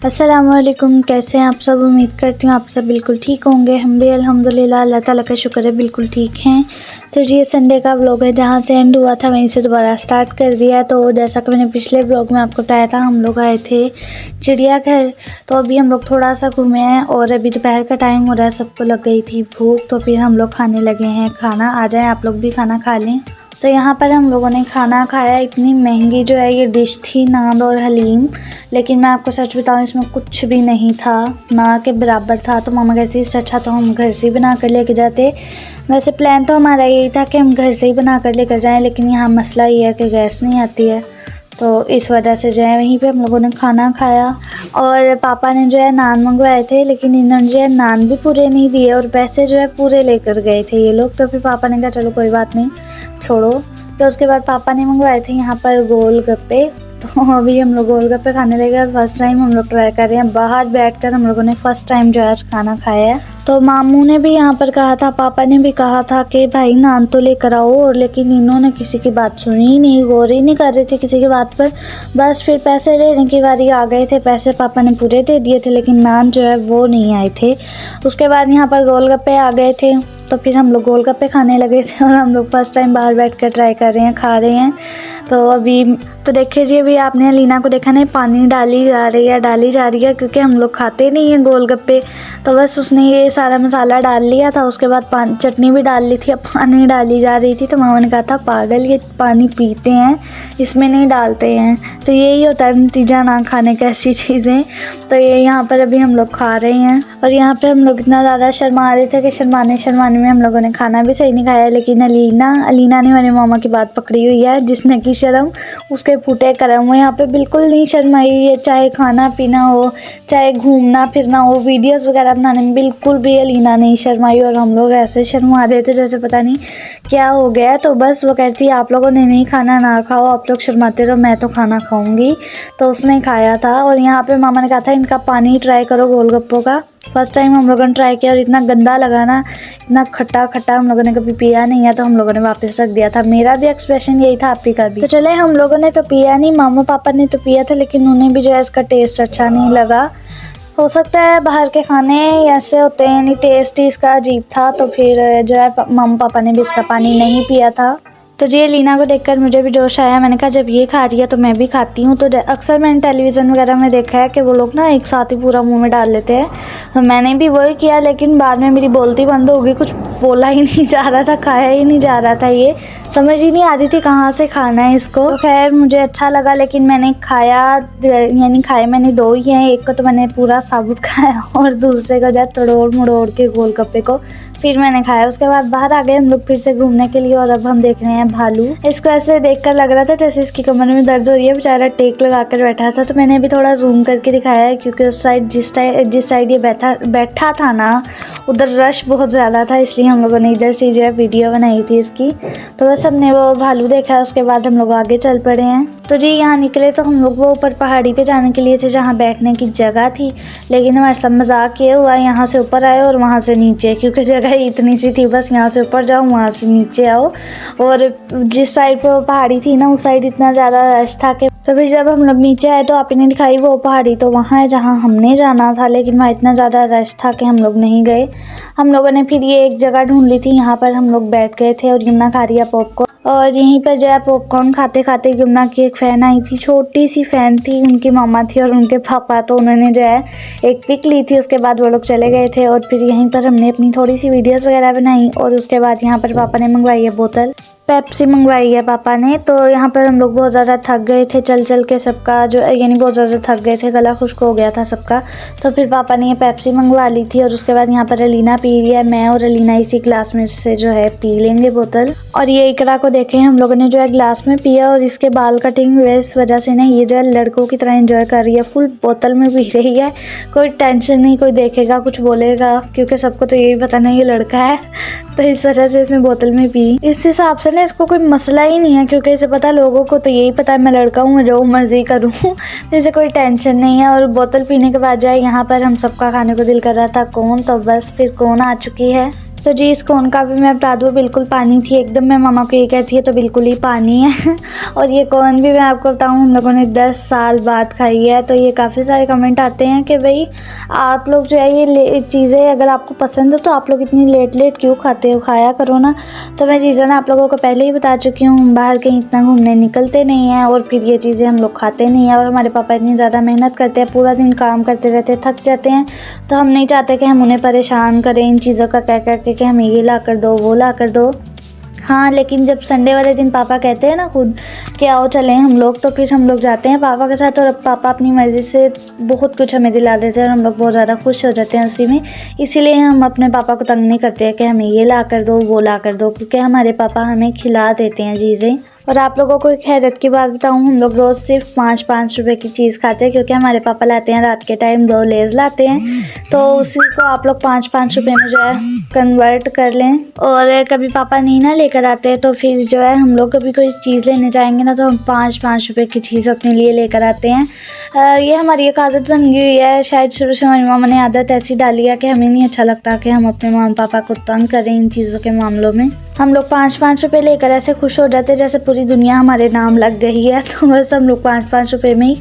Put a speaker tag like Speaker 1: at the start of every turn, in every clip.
Speaker 1: अस्सलामुअलैकुम, कैसे हैं आप सब। उम्मीद करती हूँ आप सब बिल्कुल ठीक होंगे। हम भी अल्हम्दुलिल्लाह अल्लाह ताला का शुक्र है बिल्कुल ठीक हैं। तो ये संडे का व्लॉग है, जहाँ से एंड हुआ था वहीं से दोबारा स्टार्ट कर दिया है। तो जैसा कि मैंने पिछले व्लॉग में आपको बताया था, हम लोग आए थे चिड़ियाघर। तो अभी हम लोग थोड़ा सा घूमे हैं और अभी दोपहर का टाइम हो रहा है, सबको लग गई थी भूख, तो फिर हम लोग खाने लगे हैं खाना। आ जाएँ आप लोग भी खाना खा लें। तो यहाँ पर हम लोगों ने खाना खाया। इतनी महंगी जो है ये डिश थी, नान और हलीम, लेकिन मैं आपको सच बताऊँ इसमें कुछ भी नहीं था, ना के बराबर था। तो मामा कहती इससे अच्छा तो हम घर से ही बना कर लेके जाते। वैसे प्लान तो हमारा यही था कि हम घर से ही बना कर लेकर जाएं, लेकिन यहाँ मसला ये है कि गैस नहीं आती है, तो इस वजह से जो है वहीं पे हम लोगों ने खाना खाया। और पापा ने जो है नान मंगवाए थे, लेकिन इन्होंने जो है नान भी पूरे नहीं दिए और पैसे जो है पूरे लेकर गए थे ये लोग। तो फिर पापा ने कहा चलो कोई बात नहीं, छोड़ो। तो उसके बाद पापा ने मंगवाए थे यहाँ पर गोलगप्पे। तो अभी हम लोग गोलगप्पे खाने लगे और फर्स्ट टाइम हम लोग ट्राई कर रहे हैं। बाहर बैठकर हम लोगों ने फर्स्ट टाइम जो है आज खाना खाया है। तो मामू ने भी यहाँ पर कहा था, पापा ने भी कहा था कि भाई नान तो लेकर आओ, और लेकिन इन्होंने किसी की बात सुनी ही नहीं, गौर ही नहीं कर रहे थे किसी की बात पर। बस फिर पैसे लेने की बारी आ गए थे, पैसे पापा ने पूरे दे दिए थे, लेकिन नान जो है वो नहीं आए थे। उसके बाद यहाँ पर गोलगप्पे आ गए थे, तो फिर हम लोग गोलगप्पे खाने लगे थे और हम लोग फर्स्ट टाइम बाहर बैठकर ट्राई कर रहे हैं, खा रहे हैं। तो अभी तो देखिए जी, अभी आपने अलीना को देखा नहीं, पानी डाली जा रही है क्योंकि हम लोग खाते नहीं हैं गोलगप्पे। तो बस उसने ये सारा मसाला डाल लिया था, उसके बाद चटनी भी डाल ली थी, अब पानी डाली जा रही थी। तो मामा ने कहा था पागल, ये पानी पीते हैं, इसमें नहीं डालते हैं। तो यही होता है नतीजा ना खाने का, ऐसी चीज़ें। तो ये यहाँ पर अभी हम लोग खा रहे हैं और यहाँ पर हम लोग इतना ज़्यादा शर्मा रहे थे कि शर्माने में हम लोगों ने खाना भी सही नहीं खाया। लेकिन अलीना ने मेरे मामा की बात पकड़ी हुई है, जिसने की शर्म उसके फूटे करम। वो यहाँ पे बिल्कुल नहीं शर्माई है, चाहे खाना पीना हो, चाहे घूमना फिरना हो, वीडियोस वगैरह बनाने में बिल्कुल भी अलीना नहीं शर्माई। और हम लोग ऐसे शर्मा रहे थे जैसे पता नहीं क्या हो गया। तो बस वो कहती है आप लोगों ने नहीं खाना ना खाओ, आप लोग शर्माते रहो, मैं तो खाना खाऊंगी। तो उसने खाया था। और यहाँ पे मामा ने कहा था इनका पानी ट्राई करो गोलगप्पों का। फर्स्ट टाइम हम लोगों ने ट्राई किया और इतना गंदा लगा ना, इतना खट्टा खट्टा, हम लोगों ने कभी पिया नहीं है, तो हम लोगों ने वापस रख दिया था। मेरा भी एक्सप्रेशन यही था, आपी का भी। तो चले, हम लोगों ने तो पिया नहीं, मामा पापा ने तो पिया था, लेकिन उन्हें भी जो है इसका टेस्ट अच्छा नहीं लगा। हो सकता है बाहर के खाने ऐसे होते हैं, नहीं टेस्ट ही इसका अजीब था। तो फिर जो है मामा पापा ने भी इसका पानी नहीं पिया था। तो जी लीना को देखकर मुझे भी जोश आया। मैंने कहा जब ये खा रही है तो मैं भी खाती हूँ। तो अक्सर मैंने टेलीविज़न वगैरह में देखा है कि वो लोग ना एक साथ ही पूरा मुंह में डाल लेते हैं, तो मैंने भी वही किया, लेकिन बाद में मेरी बोलती बंद हो गई, कुछ बोला ही नहीं जा रहा था, खाया ही नहीं जा रहा था, ये समझ ही नहीं आती थी कहाँ से खाना है इसको। तो खैर मुझे अच्छा लगा, लेकिन मैंने खाया, यानी खाए मैंने दो ही हैं। एक को तो मैंने पूरा साबुत खाया और दूसरे को जो तोड़ मड़ोड़ के गोलगप्पे को फिर मैंने खाया। उसके बाद बाहर आ गए हम लोग फिर से घूमने के लिए, और अब हम देख रहे हैं भालू। इसको ऐसे देखकर लग रहा था जैसे इसकी कमर में दर्द हो रही है, बेचारा टेक लगा कर बैठा था। तो मैंने भी थोड़ा जूम करके दिखाया है, क्योंकि उस साइड जिस साइड ये बैठा था ना, उधर रश बहुत ज़्यादा था, इसलिए हम लोगों ने इधर से जो है वीडियो बनाई थी इसकी। तो बस हमने वो भालू देखा, उसके बाद हम लोग आगे चल पड़े हैं। तो जी यहाँ निकले तो हम लोग वो ऊपर पहाड़ी पे जाने के लिए थे, जहाँ बैठने की जगह थी, लेकिन हमारे साथ मजाक ये हुआ, यहाँ से ऊपर आए और वहाँ से नीचे, क्योंकि जगह इतनी सी थी, बस यहाँ से ऊपर जाओ वहाँ से नीचे आओ। और जिस साइड पे वो पहाड़ी थी ना, उस साइड इतना ज़्यादा रश था कि तो फिर जब हम लोग नीचे आए तो आपने दिखाई वो पहाड़ी तो वहाँ है जहाँ हमने जाना था, लेकिन वहाँ इतना ज़्यादा रश था कि हम लोग नहीं गए। हम लोगों ने फिर ये एक जगह ढूंढ ली थी, यहाँ पर हम लोग बैठ गए थे और यमुना खा रही है पॉपकॉर्न। और यहीं पर जो है पॉपकॉर्न खाते खाते यमुना की एक फ़ैन आई थी, छोटी सी फ़ैन थी, उनकी मामा थी और उनके पापा, तो उन्होंने जो है एक पिक ली थी। उसके बाद वो लोग चले गए थे और फिर यहीं पर हमने अपनी थोड़ी सी वीडियोस वगैरह बनाई। और उसके बाद यहाँ पर पापा ने मंगवाई है बोतल, पेप्सी मंगवाई है पापा ने। तो यहाँ पर हम लोग बहुत ज़्यादा थक गए थे चल के, सबका जो यानी बहुत ज़्यादा थक गए थे, गला खुश्क हो गया था सबका। तो फिर पापा ने ये पेप्सी मंगवा ली थी और उसके बाद यहाँ पर अलीना पी रही है, मैं और अलीना इसी ग्लास में से जो है पी लेंगे बोतल। और ये इकरा को देखें हम लोगों ने जो है ग्लास में पिया, और इसके बाल कटिंग हुए इस वजह से ना ये जो है लड़कों की तरह एंजॉय कर रही है, फुल बोतल में पी रही है। कोई टेंशन नहीं, कोई देखेगा कुछ बोलेगा, क्योंकि सबको तो यही पता नहीं ये लड़का है, तो इस वजह से इसने बोतल में पी। इस हिसाब से ना इसको कोई मसला ही नहीं है, क्योंकि इसे पता है, लोगों को तो यही पता है मैं लड़का हूँ, मैं जो मर्जी करूँ, तो इसे कोई टेंशन नहीं है। और बोतल पीने के बाद जो है यहाँ पर हम सबका खाने को दिल कर रहा था, कौन, तो बस फिर कौन आ चुकी है। तो जी इस कोन का भी मैं बता दूँ बिल्कुल पानी थी एकदम। मैं मामा को ये कहती है तो बिल्कुल ही पानी है। और ये कोन भी मैं आपको बताऊँ हम लोगों ने 10 साल बाद खाई है। तो ये काफ़ी सारे कमेंट आते हैं कि भाई आप लोग जो है ये चीज़ें अगर आपको पसंद हो तो आप लोग इतनी लेट क्यों खाते हो, खाया करो ना। तो मैं चीज़ें ना आप लोगों को पहले ही बता चुकी हूँ, हम बाहर कहीं इतना घूमने निकलते नहीं हैं और फिर ये चीज़ें हम लोग खाते नहीं हैं। और हमारे पापा इतनी ज़्यादा मेहनत करते हैं, पूरा दिन काम करते रहते, थक जाते हैं। तो हम नहीं चाहते कि हम उन्हें परेशान करें इन चीज़ों का कह कर के कि हमें ये ला कर दो वो ला कर दो। हाँ, लेकिन जब संडे वाले दिन पापा कहते हैं ना खुद कि आओ चलें हम लोग, तो फिर हम लोग जाते हैं पापा के साथ। और अब पापा अपनी मर्ज़ी से बहुत कुछ हमें दिला देते हैं और हम लोग बहुत ज़्यादा खुश हो जाते हैं उसी में। इसीलिए हम अपने पापा को तंग नहीं करते हैं कि हमें ये ला कर दो वो ला कर दो, क्योंकि हमारे पापा हमें खिला देते हैं चीज़ें। और आप लोगों को एक हैरत की बात बताऊं, हम लोग रोज़ सिर्फ 5-5 रुपए की चीज़ खाते हैं, क्योंकि हमारे पापा लाते हैं रात के टाइम 2 लेज़ लाते हैं। तो उसी को आप लोग 5-5 रुपए में जो है कन्वर्ट कर लें। और कभी पापा नहीं ना लेकर आते तो फिर जो है हम लोग कभी कोई चीज़ लेने जाएंगे ना तो हम 5-5 रुपए की चीज़ अपने लिए लेकर आते हैं। ये हमारी एक आदत बन गई हुई है, शायद शुरू से हमारी मामा ने आदत ऐसी डाली है कि हमें नहीं अच्छा लगता कि हम अपने मामा पापा को तंग करें इन चीज़ों के मामलों में। हम लोग 5-5 रुपए लेकर ऐसे खुश हो जाते जैसे पूरी दुनिया हमारे नाम लग गई है। तो बस हम लोग 5-5 रुपए में ही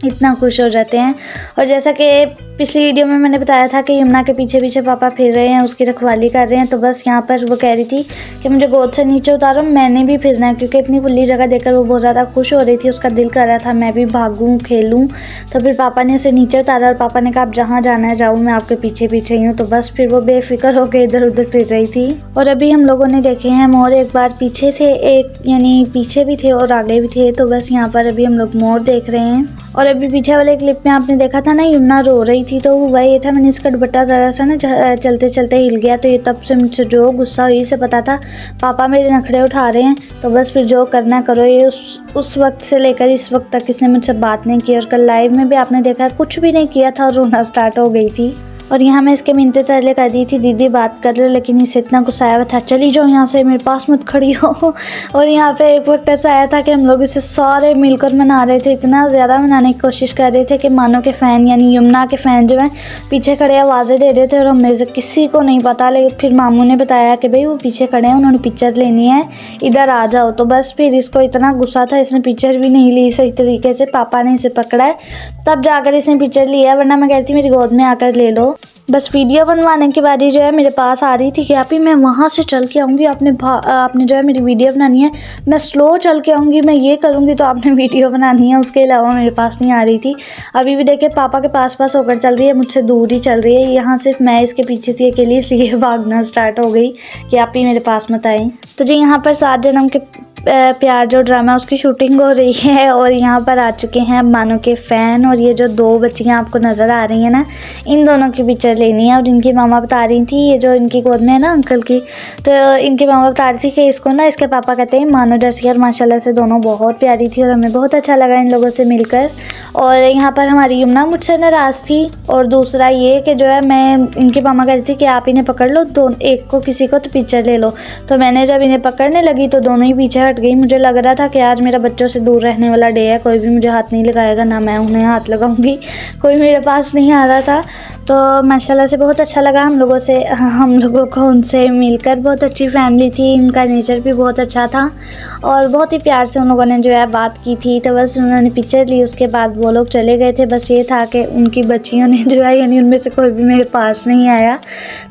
Speaker 1: इतना खुश हो जाते हैं। और जैसा कि पिछली वीडियो में मैंने बताया था कि यमुना के पीछे पीछे पापा फिर रहे हैं, उसकी रखवाली कर रहे हैं। तो बस यहाँ पर वो कह रही थी कि मुझे गोद से नीचे उतारो, मैंने भी फिरना है, क्योंकि इतनी खुली जगह देखकर वो बहुत ज़्यादा खुश हो रही थी। उसका दिल कर रहा था मैं भी भागूँ खेलूँ। तो फिर पापा ने उसे नीचे उतारा और पापा ने कहा आप जहाँ जाना है जाऊँ, मैं आपके पीछे पीछे ही हूँ। तो बस फिर वो बेफिक्र होकर इधर उधर फिर रही थी। और अभी हम लोगों ने देखे हैं मोर, एक बार पीछे थे, एक यानी पीछे भी थे और आगे भी थे। तो बस यहाँ पर अभी हम लोग मोर देख रहे हैं। और अभी पीछे वाले क्लिप में आपने देखा था ना यमुना रो रही थी, तो हुआ ये था मैंने इसका दुपट्टा ज़रा सा ना चलते चलते हिल गया। तो ये तब से मुझसे जो गुस्सा हुई से पता था पापा मेरे नखरे उठा रहे हैं, तो बस फिर जो करना करो। ये उस वक्त से लेकर इस वक्त तक इसने मुझसे बात नहीं की। और कल लाइव में भी आपने देखा कुछ भी नहीं किया था और रोना स्टार्ट हो गई थी। और यहाँ मैं इसके मिनते तरले कर दी थी दीदी बात कर लो, लेकिन इसे इतना गुस्सा आया हुआ था चली जाओ यहाँ से, मेरे पास मत खड़ी हो। और यहाँ पे एक वक्त ऐसा आया था कि हम लोग इसे सारे मिलकर मना रहे थे, इतना ज़्यादा मनाने की कोशिश कर रहे थे कि मानो के फ़ैन यानी यमुना के फ़ैन जो है पीछे खड़े आवाज़ें दे रहे थे और हमें से किसी को नहीं पता। लेकिन फिर मामू ने बताया कि भाई वो पीछे खड़े हैं, उन्होंने पिक्चर लेनी है, इधर आ जाओ। तो बस फिर इसको इतना गुस्सा था, इसने पिक्चर भी नहीं ली सही तरीके से। पापा ने इसे पकड़ा है तब जाकर इसने पिक्चर लिया, वरना मैं कहती मेरी गोद में आकर ले लो। बस वीडियो बनवाने के बाद ही जो है मेरे पास आ रही थी कि आप ही मैं वहाँ से चल के आऊँगी, आपने जो है मेरी वीडियो बनानी है, मैं स्लो चल के आऊँगी, मैं ये करूँगी तो आपने वीडियो बनानी है। उसके अलावा मेरे पास नहीं आ रही थी। अभी भी देखिए पापा के पास होकर चल रही है, मुझसे दूर ही चल रही है। यहाँ सिर्फ मैं इसके पीछे थी अकेली, इसलिए भागना स्टार्ट हो गई कि आप ही मेरे पास मत आए। तो जी यहाँ पर 7 जन्म के प्यार जो ड्रामा उसकी शूटिंग हो रही है और यहाँ पर आ चुके हैं मानो के फ़ैन। और ये जो 2 बच्चियाँ आपको नज़र आ रही हैं ना, इन दोनों की पिक्चर लेनी है। और इनकी मामा बता रही थी, ये जो इनकी गोद में है ना अंकल की, तो इनकी मामा बता रही थी कि इसको ना इसके पापा कहते हैं मानो जैसी। और माशाल्लाह से दोनों बहुत प्यारी थी और हमें बहुत अच्छा लगा इन लोगों से मिलकर। और यहाँ पर हमारी यमुना मुझसे नाराज़ थी। और दूसरा ये कि जो है मैं इनकी मामा कहती थी कि आप इन्हें पकड़ लो, एक को किसी को तो पिक्चर ले लो। तो मैंने जब इन्हें पकड़ने लगी तो दोनों ही पीछे हट गई। मुझे लग रहा था कि आज मेरा बच्चों से दूर रहने वाला डे है, कोई भी मुझे हाथ नहीं लगाएगा, ना मैं उन्हें हाथ लगाऊंगी, कोई मेरे पास नहीं आ रहा था। तो माशाल्लाह से बहुत अच्छा लगा हम लोगों को उनसे मिलकर। बहुत अच्छी फैमिली थी, इनका नेचर भी बहुत अच्छा था और बहुत ही प्यार से उन लोगों ने जो है बात की थी। तो बस उन्होंने पिक्चर ली, उसके बाद वो लोग चले गए थे। बस ये था कि उनकी बच्चियों ने जो है यानी उनमें से कोई भी मेरे पास नहीं आया।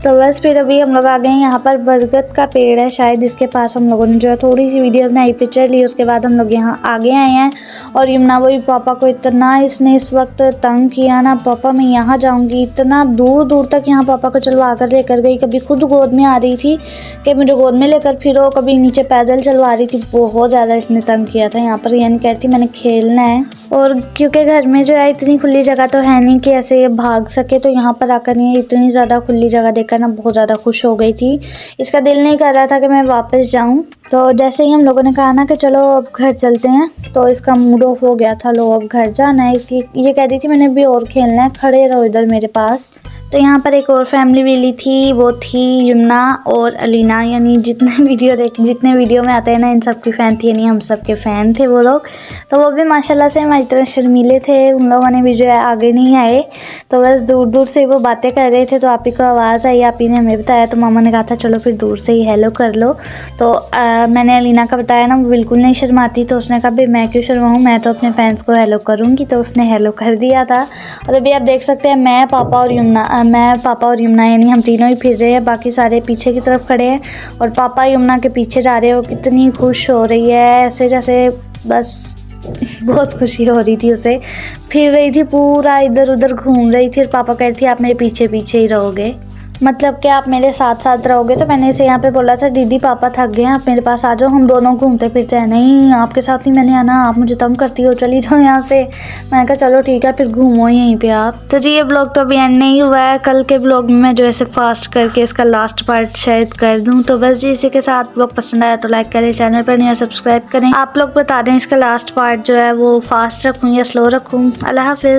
Speaker 1: तो बस फिर अभी हम लोग आ गए यहाँ पर बरगद का पेड़ है शायद, इसके पास हम लोगों ने जो है थोड़ी सी वीडियो बनाई, पिक्चर ली। उसके बाद हम लोग यहाँ आगे आए हैं और यमुना वही पापा को इतना इसने इस वक्त तंग किया ना, पापा मैं यहाँ जाऊँगी, इतना दूर दूर तक यहाँ पापा को चलवा कर लेकर गई। कभी खुद गोद में आ रही थी कि मुझे गोद में लेकर फिरो, कभी नीचे पैदल चलवा रही थी। बहुत ज़्यादा इसने तंग किया था यहाँ पर, यानी कह रही थी मैंने खेलना है। और क्योंकि घर में जो है इतनी खुली जगह तो है नहीं कि ऐसे भाग सके, तो यहाँ पर आकर नहीं इतनी ज़्यादा खुली जगह देखकर ना बहुत ज़्यादा खुश हो गई थी। इसका दिल नहीं कर रहा था कि मैं वापस जाऊँ। तो जैसे ही हम लोगों ने कहा ना कि चलो अब घर चलते हैं, तो इसका मूड ऑफ हो गया था, लो अब घर जाना है। ये कह रही थी मैंने भी और खेलना है, खड़े रहो इधर मेरे पास। तो यहाँ पर एक और फैमिली मिली थी, वो थी यमुना और अलीना, यानी जितने वीडियो में आते हैं ना इन सब की फ़ैन थी, यानी हम सब के फ़ैन थे वो लोग। तो वो भी माशाल्लाह से हमारी तरह शर्मीले थे, उन लोगों ने भी जो है आगे नहीं आए, तो बस दूर दूर से वो बातें कर रहे थे। तो आप ही को आवाज़ आई, आप ही ने हमें बताया, तो मामा ने कहा था चलो फिर दूर से ही हेलो कर लो। तो मैंने अलीना का बताया ना, वो बिल्कुल नहीं शर्माती, तो उसने कहा भाई मैं क्यों शर्माऊँ, मैं तो अपने फैंस को हेलो करूँगी। तो उसने हेलो कर दिया था। और अभी आप देख सकते हैं मैं पापा और यमुना यानी हम तीनों ही फिर रहे हैं, बाकी सारे पीछे की तरफ खड़े हैं और पापा यमुना के पीछे जा रहे हैं। वो कितनी खुश हो रही है, ऐसे जैसे बस बहुत खुशी हो रही थी उसे, फिर रही थी पूरा इधर उधर घूम रही थी। और पापा कह रही थी आप मेरे पीछे पीछे ही रहोगे, मतलब कि आप मेरे साथ साथ रहोगे। तो मैंने इसे यहाँ पे बोला था दीदी पापा थक गए हैं, आप मेरे पास आ जाओ, हम दोनों घूमते फिरते हैं। नहीं आपके साथ ही मैंने आना, आप मुझे तंग करती हो, चली जाओ यहाँ से। मैंने कहा चलो ठीक है फिर घूमो यहीं पे आप। तो जी ये ब्लॉग तो अभी एंड नहीं हुआ है, कल के ब्लॉग में मैं जो ऐसे फास्ट करके इसका लास्ट पार्ट शायद कर दूँ। तो बस जी इसी के साथ ब्लॉग पसंद आया तो लाइक करें, चैनल पर नहीं सब्सक्राइब करें। आप लोग बता दें इसका लास्ट पार्ट जो है वो फास्ट रखूँ या स्लो रखूँ। अल्लाह हाफिज़।